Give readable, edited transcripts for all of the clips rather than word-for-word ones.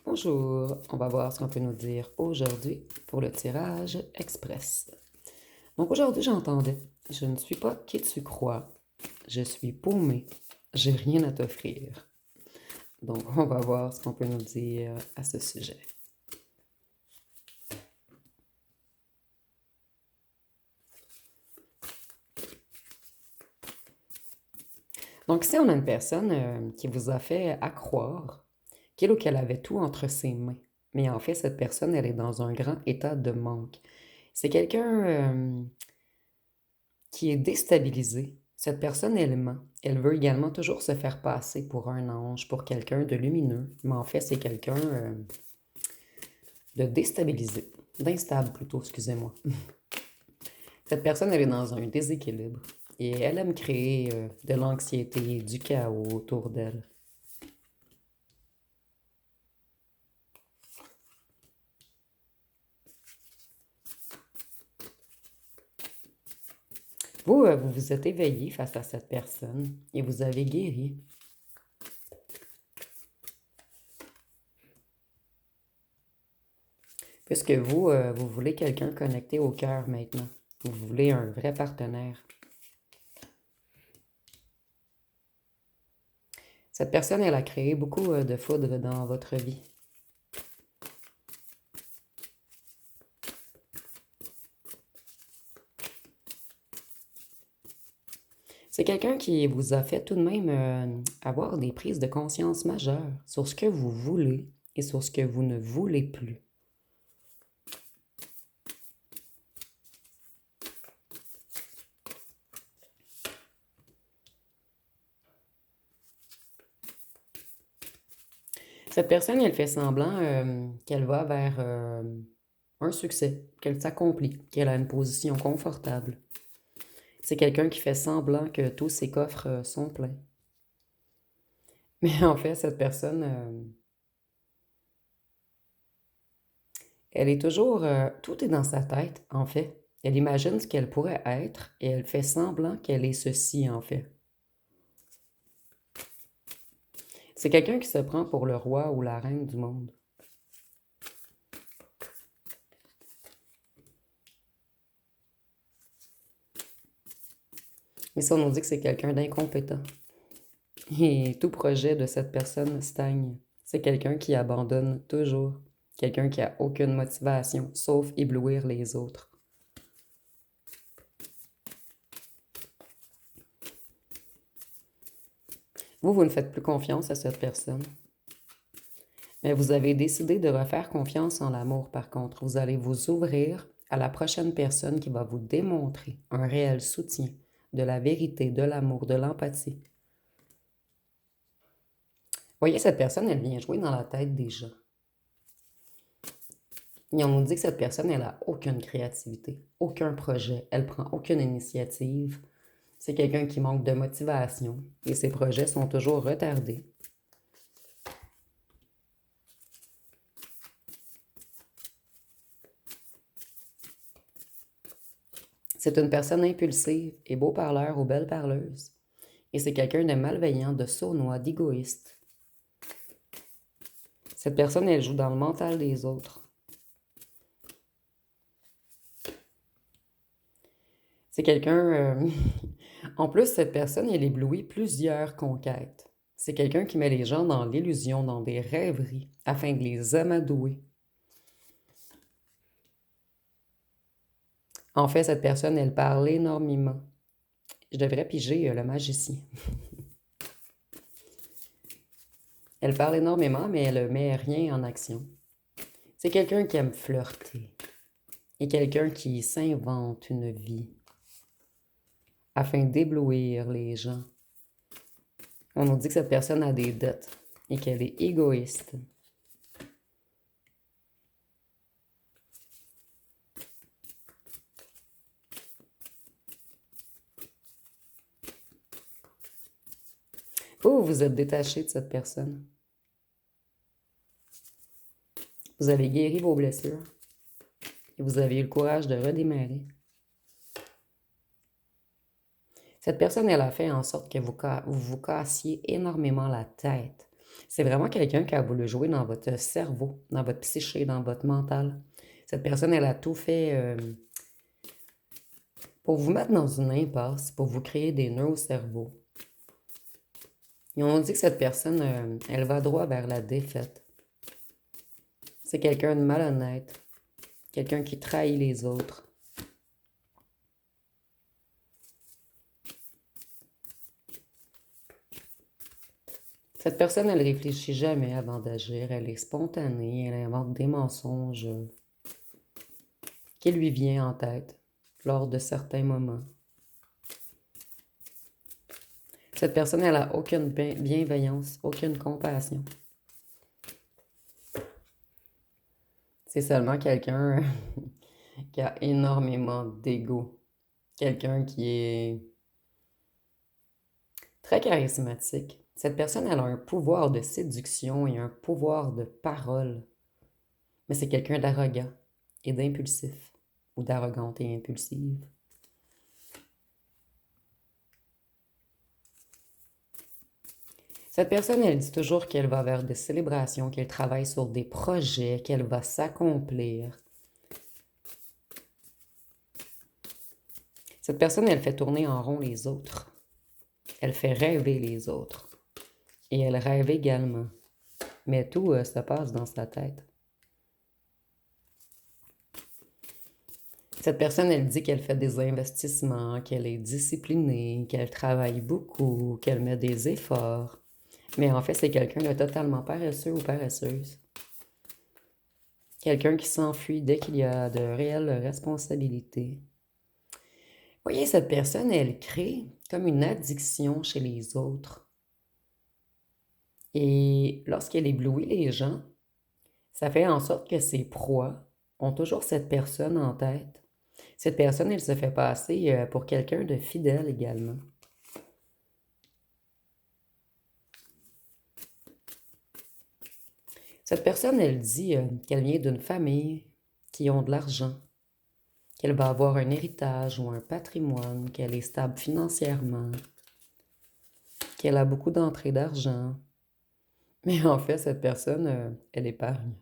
Bonjour, on va voir ce qu'on peut nous dire aujourd'hui pour le tirage express. Donc aujourd'hui j'entendais, je ne suis pas qui tu crois, je suis paumé, j'ai rien à t'offrir. Donc on va voir ce qu'on peut nous dire à ce sujet. Donc ici on a une personne qui vous a fait accroire qu'il ou qu'elle avait tout entre ses mains. Mais en fait cette personne elle est dans un grand état de manque. C'est quelqu'un qui est déstabilisée. Cette personne, elle ment. Elle veut également toujours se faire passer pour un ange, pour quelqu'un de lumineux, mais en fait, c'est quelqu'un de déstabilisé, d'instable plutôt, excusez-moi. Cette personne, elle est dans un déséquilibre et elle aime créer de l'anxiété, du chaos autour d'elle. Vous, vous vous êtes éveillé face à cette personne et vous avez guéri. Puisque vous, vous voulez quelqu'un connecté au cœur maintenant. Vous voulez un vrai partenaire. Cette personne, elle a créé beaucoup de foudre dans votre vie. C'est quelqu'un qui vous a fait tout de même avoir des prises de conscience majeures sur ce que vous voulez et sur ce que vous ne voulez plus. Cette personne, elle fait semblant qu'elle va vers un succès, qu'elle s'accomplit, qu'elle a une position confortable. C'est quelqu'un qui fait semblant que tous ses coffres sont pleins. Mais en fait, cette personne, elle est toujours... tout est dans sa tête, en fait. Elle imagine ce qu'elle pourrait être et elle fait semblant qu'elle est ceci, en fait. C'est quelqu'un qui se prend pour le roi ou la reine du monde. Mais ça, on nous dit que c'est quelqu'un d'incompétent. Et tout projet de cette personne stagne. C'est quelqu'un qui abandonne toujours. Quelqu'un qui a aucune motivation, sauf éblouir les autres. Vous ne faites plus confiance à cette personne. Mais vous avez décidé de refaire confiance en l'amour, par contre. Vous allez vous ouvrir à la prochaine personne qui va vous démontrer un réel soutien, de la vérité, de l'amour, de l'empathie. Voyez, cette personne, elle vient jouer dans la tête des gens. Et on nous dit que cette personne, elle n'a aucune créativité, aucun projet, elle prend aucune initiative. C'est quelqu'un qui manque de motivation et ses projets sont toujours retardés. C'est une personne impulsive et beau parleur ou belle parleuse. Et c'est quelqu'un de malveillant, de sournois, d'égoïste. Cette personne, elle joue dans le mental des autres. C'est quelqu'un... en plus, cette personne, elle éblouit plusieurs conquêtes. C'est quelqu'un qui met les gens dans l'illusion, dans des rêveries, afin de les amadouer. En fait, cette personne, elle parle énormément. Je devrais piger le magicien. Elle parle énormément, mais elle ne met rien en action. C'est quelqu'un qui aime flirter. Et quelqu'un qui s'invente une vie afin d'éblouir les gens. On nous dit que cette personne a des dettes et qu'elle est égoïste. Vous, vous êtes détaché de cette personne. Vous avez guéri vos blessures et vous avez eu le courage de redémarrer. Cette personne, elle a fait en sorte que vous vous cassiez énormément la tête C'est vraiment quelqu'un qui a voulu jouer dans votre cerveau, dans votre psyché, dans votre mental. Cette personne, elle a tout fait pour vous mettre dans une impasse, pour vous créer des nœuds au cerveau. Et on dit que cette personne, elle va droit vers la défaite. C'est quelqu'un de malhonnête, quelqu'un qui trahit les autres. Cette personne, elle réfléchit jamais avant d'agir, elle est spontanée, elle invente des mensonges qui lui viennent en tête lors de certains moments. Cette personne, elle n'a aucune bienveillance, aucune compassion. C'est seulement quelqu'un qui a énormément d'ego. Quelqu'un qui est très charismatique. Cette personne, elle a un pouvoir de séduction et un pouvoir de parole. Mais c'est quelqu'un d'arrogant et d'impulsif. Ou d'arrogante et impulsive. Cette personne, elle dit toujours qu'elle va vers des célébrations, qu'elle travaille sur des projets, qu'elle va s'accomplir. Cette personne, elle fait tourner en rond les autres. Elle fait rêver les autres. Et elle rêve également. Mais tout se passe dans sa tête. Cette personne, elle dit qu'elle fait des investissements, qu'elle est disciplinée, qu'elle travaille beaucoup, qu'elle met des efforts. Mais en fait, c'est quelqu'un de totalement paresseux ou paresseuse. Quelqu'un qui s'enfuit dès qu'il y a de réelles responsabilités. Vous voyez, cette personne, elle crée comme une addiction chez les autres. Et lorsqu'elle éblouit les gens, ça fait en sorte que ses proies ont toujours cette personne en tête. Cette personne, elle se fait passer pour quelqu'un de fidèle également. Cette personne, elle dit qu'elle vient d'une famille qui ont de l'argent, qu'elle va avoir un héritage ou un patrimoine, qu'elle est stable financièrement, qu'elle a beaucoup d'entrées d'argent. Mais en fait, cette personne, elle épargne.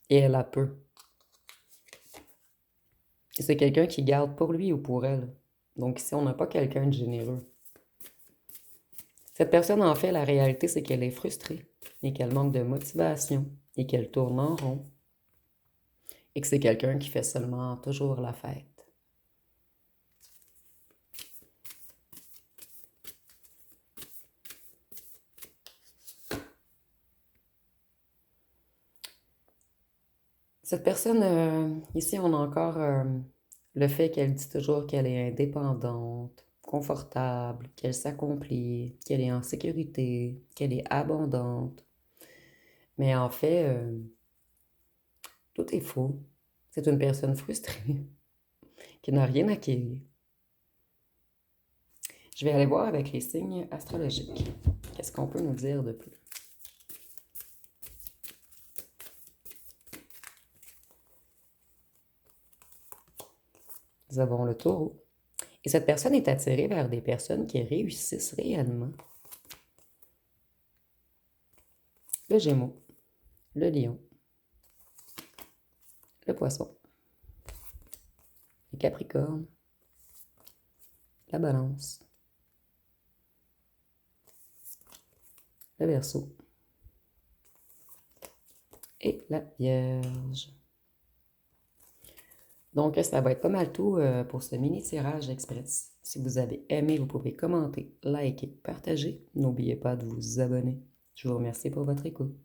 Et elle a peu. Et c'est quelqu'un qui garde pour lui ou pour elle. Donc ici, on n'a pas quelqu'un de généreux. Cette personne, en fait, la réalité, c'est qu'elle est frustrée et qu'elle manque de motivation et qu'elle tourne en rond. Et que c'est quelqu'un qui fait seulement toujours la fête. Cette personne, ici, on a encore le fait qu'elle dit toujours qu'elle est indépendante, confortable, qu'elle s'accomplit, qu'elle est en sécurité, qu'elle est abondante. Mais en fait, tout est faux. C'est une personne frustrée qui n'a rien acquis. Je vais aller voir avec les signes astrologiques. Qu'est-ce qu'on peut nous dire de plus? Nous avons le taureau. Et cette personne est attirée vers des personnes qui réussissent réellement. Le Gémeaux, le Lion, le Poisson, le Capricorne, la Balance, le Verseau et la Vierge. Donc, ça va être pas mal tout pour ce mini-tirage express. Si vous avez aimé, vous pouvez commenter, liker, partager. N'oubliez pas de vous abonner. Je vous remercie pour votre écoute.